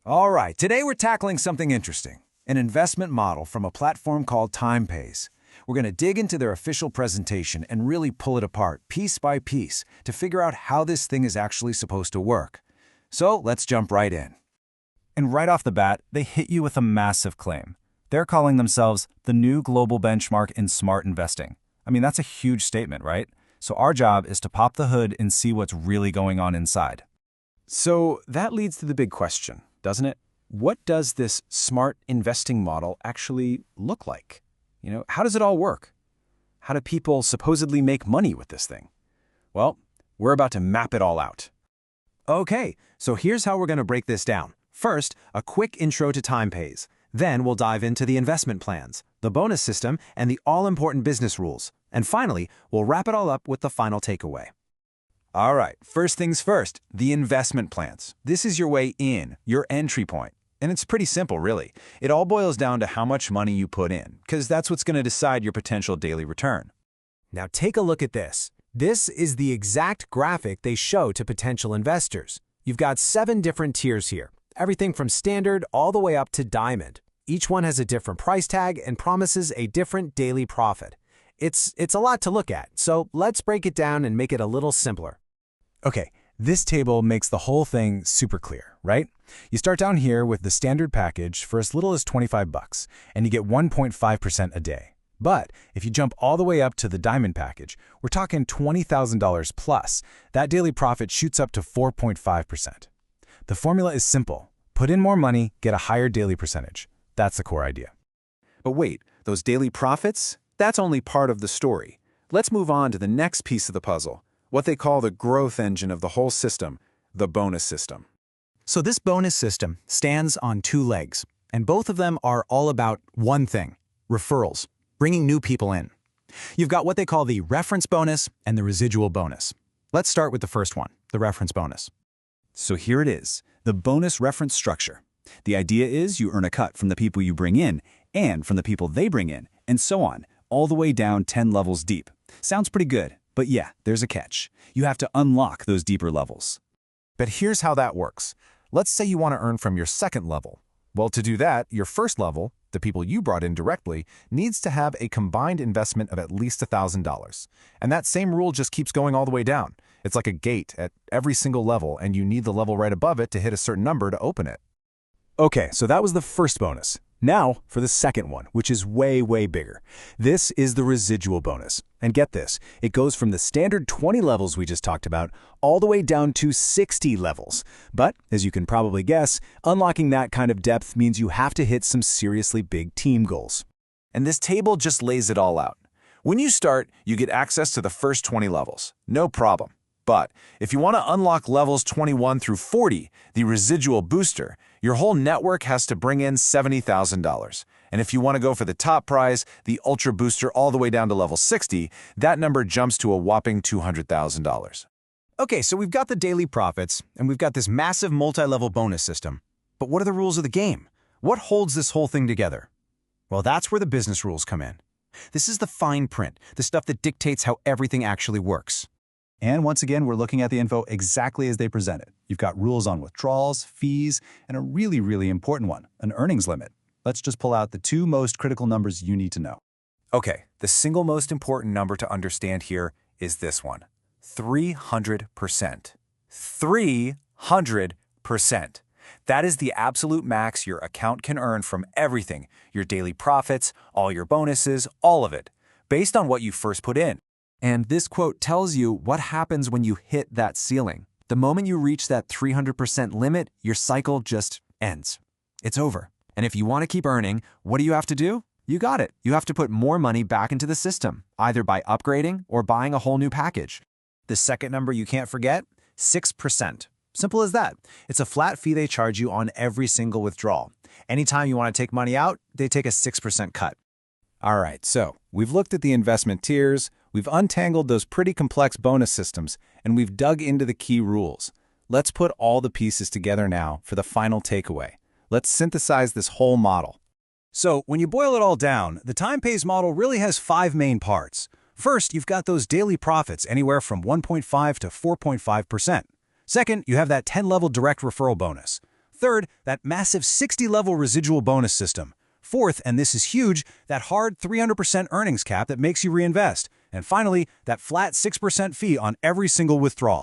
All right, today we're tackling something interesting, an investment model from a platform called Timepays. We're going to dig into their official presentation and really pull it apart piece by piece to figure out how this thing is actually supposed to work. So let's jump right in. And right off the bat, they hit you with a massive claim. They're calling themselves the new global benchmark in smart investing. I mean, that's a huge statement, right? So our job is to pop the hood and see what's really going on inside. So that leads to the big question, doesn't it? What does this smart investing model actually look like? How does it all work? How do people supposedly make money with this thing? Well, we're about to map it all out. Okay, so here's how we're going to break this down. First, a quick intro to Timepays. Then we'll dive into the investment plans, the bonus system, and the all-important business rules. And finally, we'll wrap it all up with the final takeaway. All right, first things first, the investment plans. This is your way in, your entry point. And it's pretty simple, really. It all boils down to how much money you put in, because that's what's going to decide your potential daily return. Now take a look at this. This is the exact graphic they show to potential investors. You've got 7 different tiers here, everything from standard all the way up to diamond. Each one has a different price tag and promises a different daily profit. It's a lot to look at, so let's break it down and make it a little simpler. Okay, this table makes the whole thing super clear, right? You start down here with the standard package for as little as $25, and you get 1.5% a day. But if you jump all the way up to the diamond package, we're talking $20,000 plus. That daily profit shoots up to 4.5%. The formula is simple. Put in more money, get a higher daily percentage. That's the core idea. But wait, those daily profits? That's only part of the story. Let's move on to the next piece of the puzzle, what they call the growth engine of the whole system, the bonus system. So this bonus system stands on 2 legs, and both of them are all about one thing: referrals, bringing new people in. You've got what they call the reference bonus and the residual bonus. Let's start with the first one, the reference bonus. So here it is, the bonus reference structure. The idea is you earn a cut from the people you bring in and from the people they bring in, and so on, all the way down 10 levels deep. Sounds pretty good, but yeah, there's a catch. You have to unlock those deeper levels. But here's how that works. Let's say you want to earn from your second level. Well, to do that, your first level, the people you brought in directly, needs to have a combined investment of at least $1,000. And that same rule just keeps going all the way down. It's like a gate at every single level, and you need the level right above it to hit a certain number to open it. Okay, so that was the first bonus. Now for the second one, which is way, way bigger. This is the residual bonus. And get this, it goes from the standard 20 levels we just talked about all the way down to 60 levels. But, as you can probably guess, unlocking that kind of depth means you have to hit some seriously big team goals. And this table just lays it all out. When you start, you get access to the first 20 levels. No problem. But if you want to unlock levels 21 through 40, the residual booster, your whole network has to bring in $70,000. And if you want to go for the top prize, the Ultra Booster all the way down to level 60, that number jumps to a whopping $200,000. Okay, so we've got the daily profits, and we've got this massive multi-level bonus system. But what are the rules of the game? What holds this whole thing together? Well, that's where the business rules come in. This is the fine print, the stuff that dictates how everything actually works. And once again, we're looking at the info exactly as they present it. You've got rules on withdrawals, fees, and a really, really important one, an earnings limit. Let's just pull out the 2 most critical numbers you need to know. Okay, the single most important number to understand here is this one, 300%. 300%. That is the absolute max your account can earn from everything, your daily profits, all your bonuses, all of it, based on what you first put in. And this quote tells you what happens when you hit that ceiling. The moment you reach that 300% limit, your cycle just ends. It's over. And if you want to keep earning, what do you have to do? You got it. You have to put more money back into the system, either by upgrading or buying a whole new package. The second number you can't forget, 6%. Simple as that. It's a flat fee they charge you on every single withdrawal. Anytime you want to take money out, they take a 6% cut. All right, so we've looked at the investment tiers, we've untangled those pretty complex bonus systems, and we've dug into the key rules. Let's put all the pieces together now for the final takeaway. Let's synthesize this whole model. So when you boil it all down, the Timepays model really has 5 main parts. First, you've got those daily profits anywhere from 1.5 to 4.5%. Second, you have that 10-level direct referral bonus. Third, that massive 60-level residual bonus system. Fourth, and this is huge, that hard 300% earnings cap that makes you reinvest. And finally, that flat 6% fee on every single withdrawal.